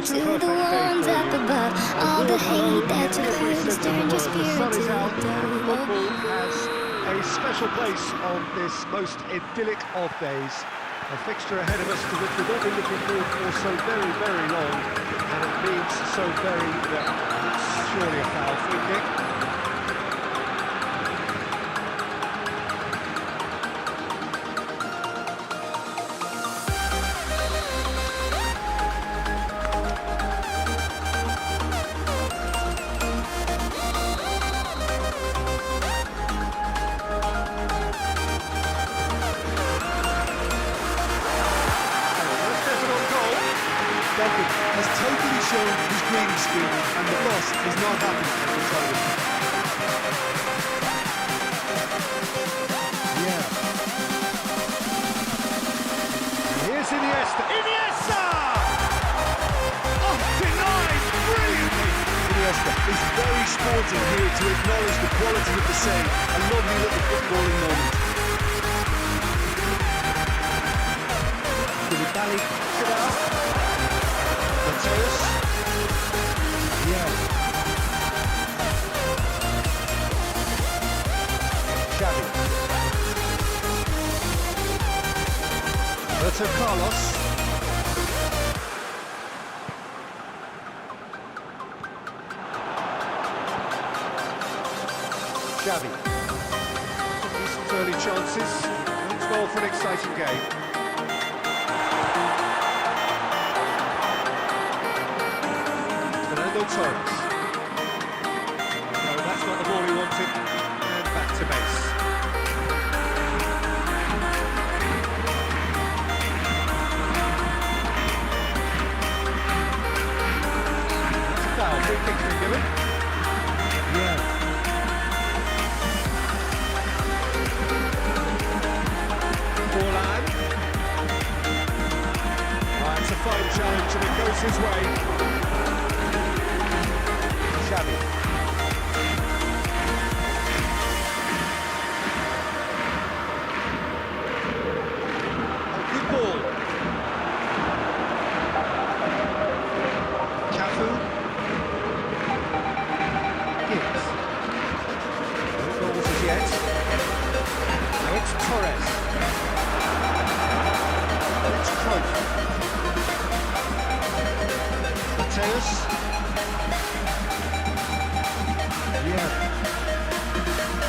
to the ones up above. All the hate that you heard has turned your spirit to Football has a special place on this most idyllic of days. A fixture ahead of us to which we've all been looking forward for so very, very long, and it means so very that it's surely a foul free kick. Beckham has totally shown his greedy streak, and the boss is not happy to control him. Yeah. Here's Iniesta. Iniesta! Oh, denied brilliantly! Iniesta is very sporting here to acknowledge the quality of the save. A lovely little footballing moment. Koulibaly, sit up. Mateus. Yeah. Xavi. Roberto Carlos. Xavi. Decent early chances. Needs goal for an exciting game. Torres. No, that's not the ball he wanted. And back to base. That's a foul. Free kick's been given. Yeah. Forlan. It's a fine challenge and it goes his way. Xavi. A good ball. Cafu. Gibbs. No goals as yet. Now it's Torres. It's Cruyff. Mateus. Yeah.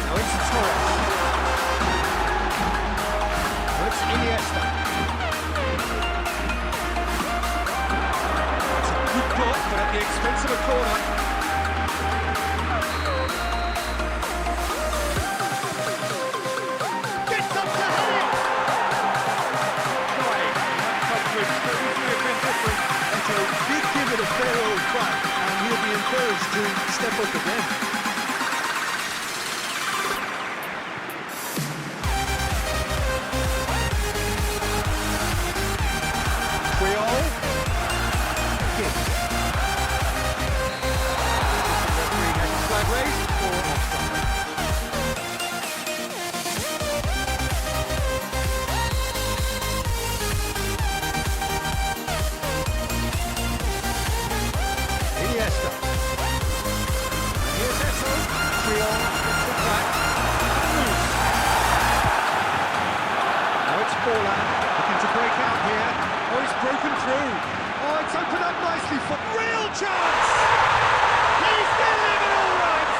Now it's Torres. Now it's Iniesta. It's a good block, but at the expense of a corner. Gets up to head it! Sorry, that touch was may have been different. Eto did give it a fair old crack, and he'll be encouraged to step up again. Iniesta. Here's Eto. Triol gets it back. Loose. Now it's Forlan looking to break out here. Oh, he's broken through. Oh, it's opened up nicely for real chance. He's delivered all right.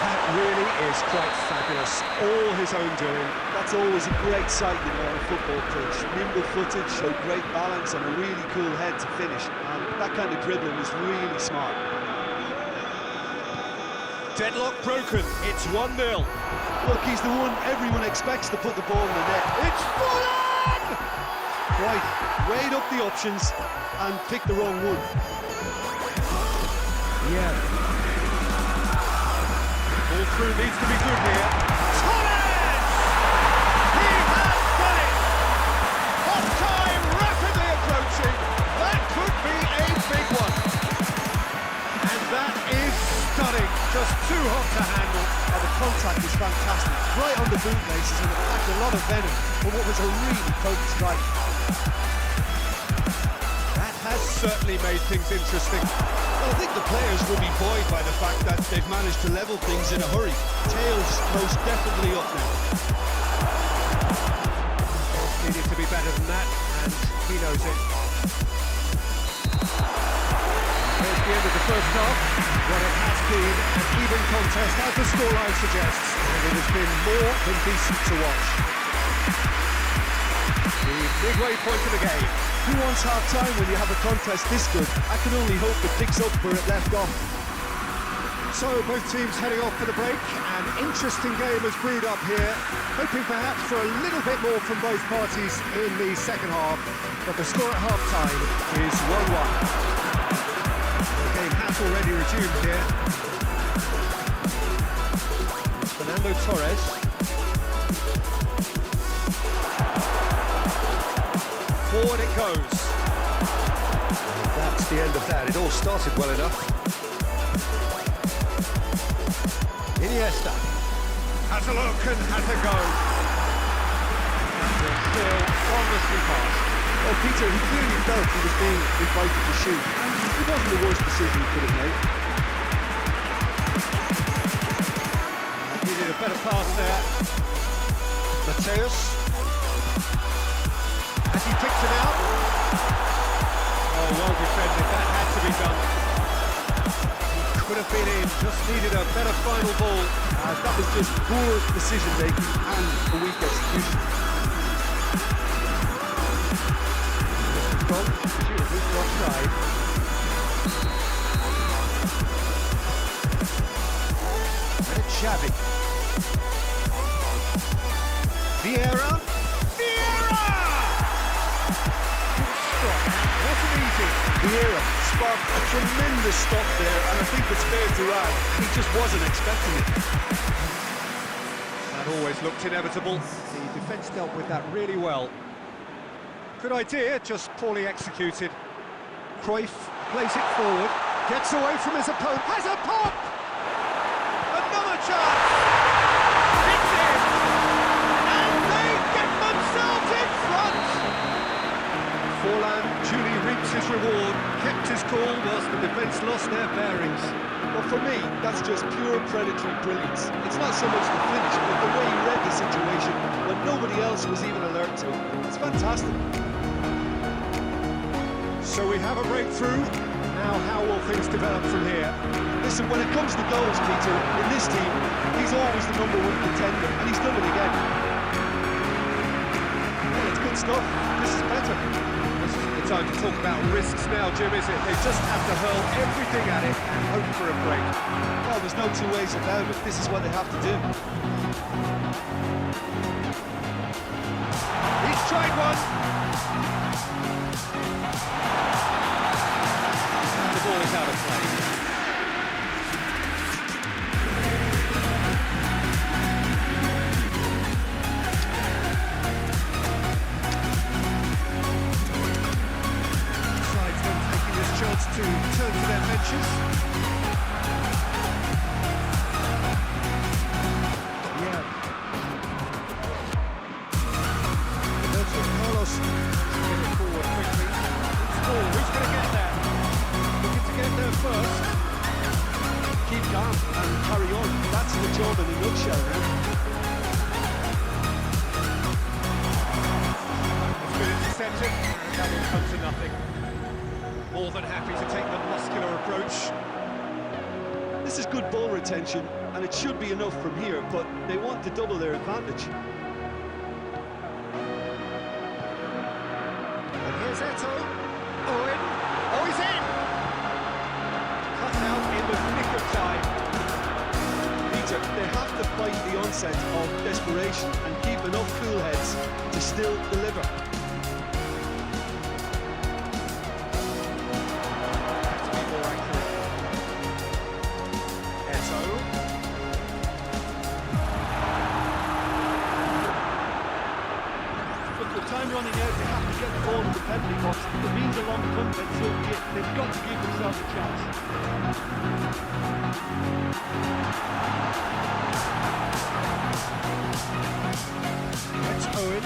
That really is quite fabulous. All his own doing. That's always a great sight, you know, on a football pitch. Nimble-footed, showed great balance and a really cool head to finish. And that kind of dribbling was really smart. Deadlock broken. It's 1-0. Look, he's the one everyone expects to put the ball in the net. It's Forlan! Right, weighed up the options and picked the wrong one. Yeah. Ball through needs to be good here. Torres! He has done it! Half-time rapidly approaching. That could be a big one. And that is stunning. Just too hot to handle. And the contact was fantastic. Right on the bootlaces and it packed a lot of venom for what was a really potent strike. That has certainly made things interesting. Well, I think the players will be buoyed by the fact that they've managed to level things in a hurry. Tails most definitely up now. Needed to be better than that, and he knows it. There's the end of the first half. What it has been an even contest, as the scoreline suggests, and it has been more than decent to watch. The midway point of the game. Who wants half-time when you have a contest this good? I can only hope it picks up where it left off. So both teams heading off for the break. An interesting game has brewed up here, hoping perhaps for a little bit more from both parties in the second half, but the score at half-time is 1-1. The game has already resumed here. Fernando Torres. Forward it goes. That's the end of that. It all started well enough. Iniesta has a look and has a go. And it's still harmlessly passed. Well, Peter, he clearly felt he was being invited to shoot, and it wasn't the worst decision he could have made. Needed a better pass there. Mateus. As he picks it out. Oh, well defended. That had to be done. He could have been in. Just needed a better final ball. That was just poor decision-making and a weak execution. Gone. Who's offside? And it's Xavi. Vieira. Vieira sparked a tremendous stop there, and I think it's fair to add, he just wasn't expecting it. That always looked inevitable. The defence dealt with that really well. Good idea, just poorly executed. Cruyff plays it forward, gets away from his opponent, has a pop! Another chance! It's in! And they get themselves in front! Forlan duly reaps his reward, kept his cool whilst the defence lost their bearings. Well, for me, that's just pure predatory brilliance. It's not so much the finish, but the way he read the situation when nobody else was even alert to it. It's fantastic. So we have a breakthrough. Now how will things develop from here? Listen, when it comes to goals, Peter, in this team, he's always the #1 contender, and he's done it again. Well, it's good stuff. This is better. This isn't the time to talk about risks now, Jim, is it? They just have to hurl everything at it and hope for a break. Well, there's no two ways about it. This is what they have to do. He's tried one. And the ball is out of play. To turn to their benches. Yeah. Roberto Carlos get it forward quickly. Who's going to get there? Looking to get there first. Keep calm and carry on. That's the job in a nutshell, man. It's been intercepted. That will come to nothing. More than happy to take the muscular approach. This is good ball retention, and it should be enough from here, but they want to double their advantage. And here's Eto'o. Owen. Oh, he's in! Cut out in the nick of time. Peter, they have to fight the onset of desperation and keep enough cool heads to still deliver. Time running out, they have to get the ball in the penalty box. If it means a long punt, then so be it. They've got to give themselves a chance. That's Owen.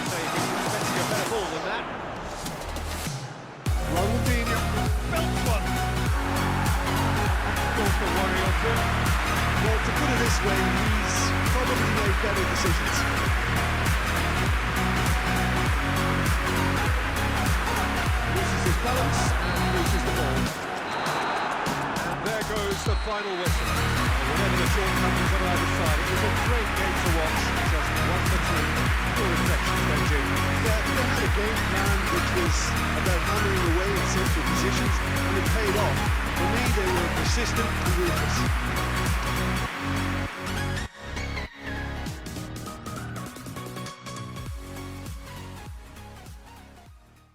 Say he's expecting a better ball than that. a worry or two. Well, to put it this way, he's probably made better decisions. Loses his balance and loses the ball. And there goes the final whistle. Whatever the shortcomings on either side, it was a great game to watch. Just one for two. Your reflections, Benji. Yeah, they had a game plan which was about hammering away at central positions, and it paid off. For me, they were persistent and ruthless.